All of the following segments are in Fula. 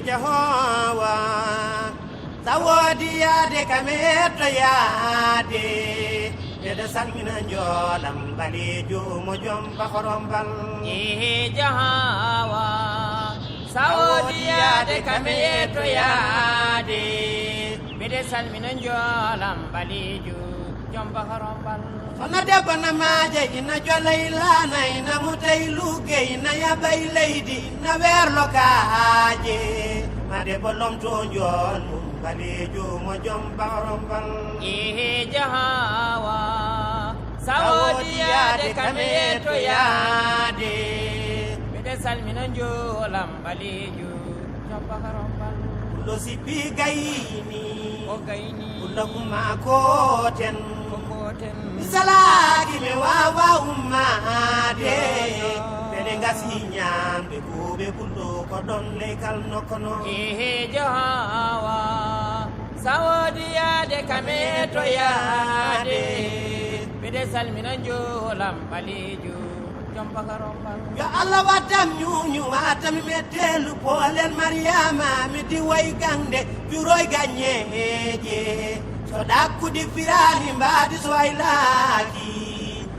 Jehovah sawodi yaade kameto yaade deda salmina njolam balejo mo jom bakorombal jahawa sawodi yaade kameto yaade bede salmina njolam balejo jom bakorombal Ona debbo na maaje ina jolay laana ina mutay luge ina yabay leydi ina weerlo kaaje ma debbo lomto njool mum balejo mo jom bakorombal jahawa sawodi yaade kameto yaade bede salmina njolam balejo jom bakorombal lo sipi gayni o gayni lo kuma ko ten koten salagi me wawa ummade bene ngasi nyambe kube kullo ko don leykal nokono jahawa sawodi yaade kameto yaade bede salmina njolam balejo jom bakorombal yo Allah waddam nyunyu watam mettelu polen Mariama mi di way gande juroy ganyeje so dakkude firani mbaadi so waylaki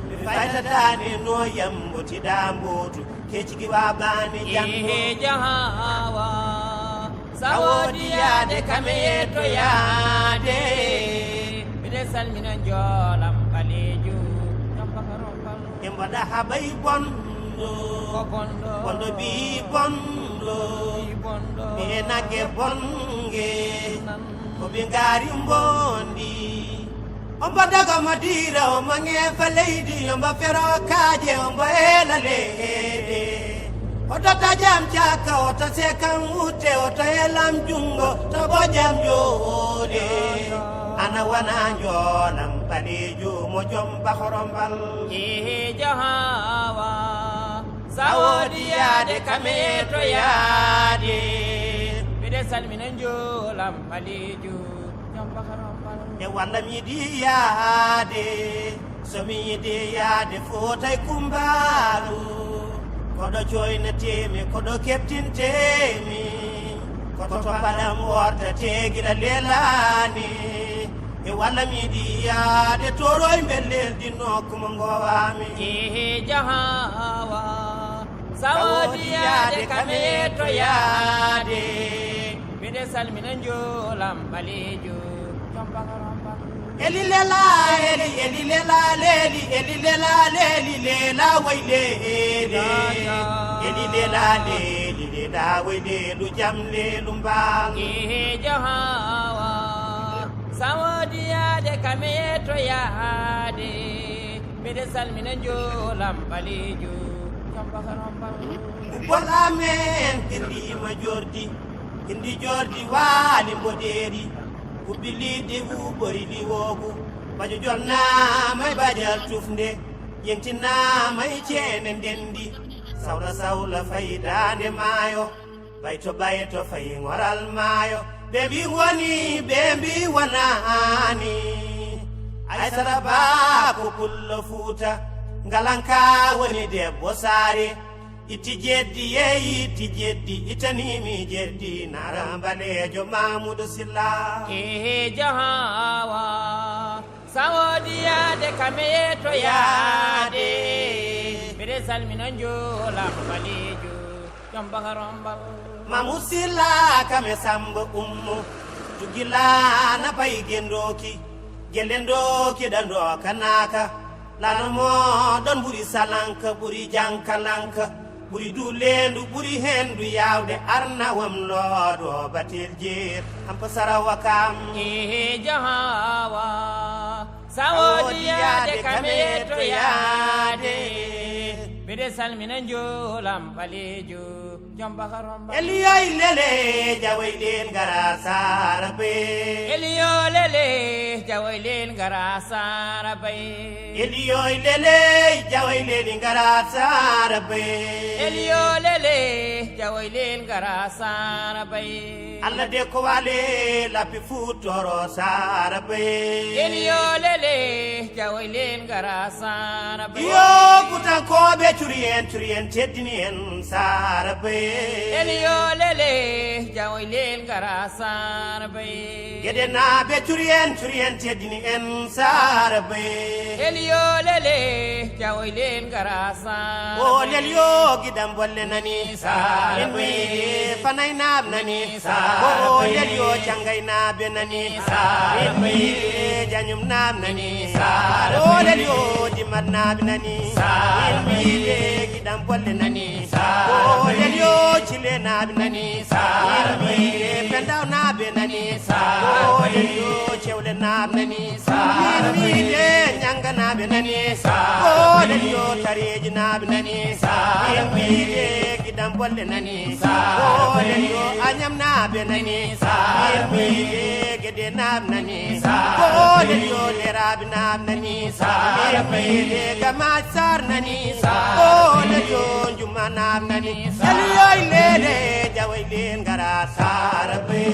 mi faytatani no yamboti dambotu kecigi wabani jambo jahawa sawodi yaade kameto yaade bede salmina njolam balejo jom bakorombal e mbaɗa haɓay bonɗo ko bondo bonɗo bi bonɗo mi nagge bonge ko ɓe ngaari mbondi ombo daga madira omo ŋeefa leydi ombo fero kaaje ombo eela leede oto tajam caka oto sekan wutte oto elam jungo to bo jam joode ana wana njoolam balejo mo jom bakorombal jahawa sawodi yaade kameto yaade bede salmina njolam balejo jom bakorombal e walla mi yiɗi yaade somi yiɗi yaade fotay kumbaaru koɗo coynatemi koɗo keptintemi koto baɗam wortate giɗa lelani e walla mi yiɗi yaade toroye mbelleldi nokkuma gowami jahawa sawodi yaade kameto yaade bede salmina njolam balejo jom bakorombal eli lela eli lela leli eli lela leli lela way lele eli lela leli lela way lelu jam lelu mbal jahawa sawodi yaade kameto yaade bede salmina njolam balejo jom bakorombal bola men kindima jordi kindi jordi waali mboɗeeri huɓɓiliɗi huɓori liwogu bajo jonnamay badial tufnde yentinamay ceene ndendi sawla sawla fayidande maayo bayto bayto fayi ngoral maayo ɓe mbi woni ɓe mbi wonani aysara baako pullo fuuta ngalanka woni debbo saare itti jeddi yeeyi itti jeddi ittanimi jeddi nara balejo Mamoudou Sylla jahawa sawodi yaade kameto yaade bede salmina njolam balejo jom bakorombal Mamoudou Sylla kame samba ummo jugilana pay gendoki gelendoki ɗandoka naaka lano moɗon ɓuuri salanka ɓuuri jankalanka ɓuuri dulendu ɓuuri hendu yawde arnawam looɗo batel jeer hampa sarawa kam jahawa sawodi yaade kameto yaade bede salmina njolam balejo jom bakorombal eliyoy lele jawoyɗen gara sara be eliyo lele jawoylen gara sara bay eliyoy lele jawoylen gara sara be eliyo lele lele jawoy leen gara sara bay Allah de ko wale lapi futoro sara bay Elio lele jawoy leen gara sara bay yo kutan ko be turien teddini en sara bay Elio lele jawoy leen gara sara bay gede na be turien teddini en sara bay Elio lele jawoy leen gara sara o lelyo gidam bolle nani sara bay fanay nab nani sara o lelyo changay nabe nani sara bay janyum nab nani sara o lelyo dimad nab nani sara bay gidam bolle nani sara o lelyo chile nab nani sara bay pendaw nabe nani sara o lelyo chewle nab nani sara bay nyanga nabe nani sara o lelyo tareji nab nani sara bay gidam bolle nani sara o lelyo anyam nabe nani sara bay gede nab nani sara o lelyo lerabe nab nani sara bay gama sar nani sara o lelyo juma nab nani lelyo lele jaway len gara sara bay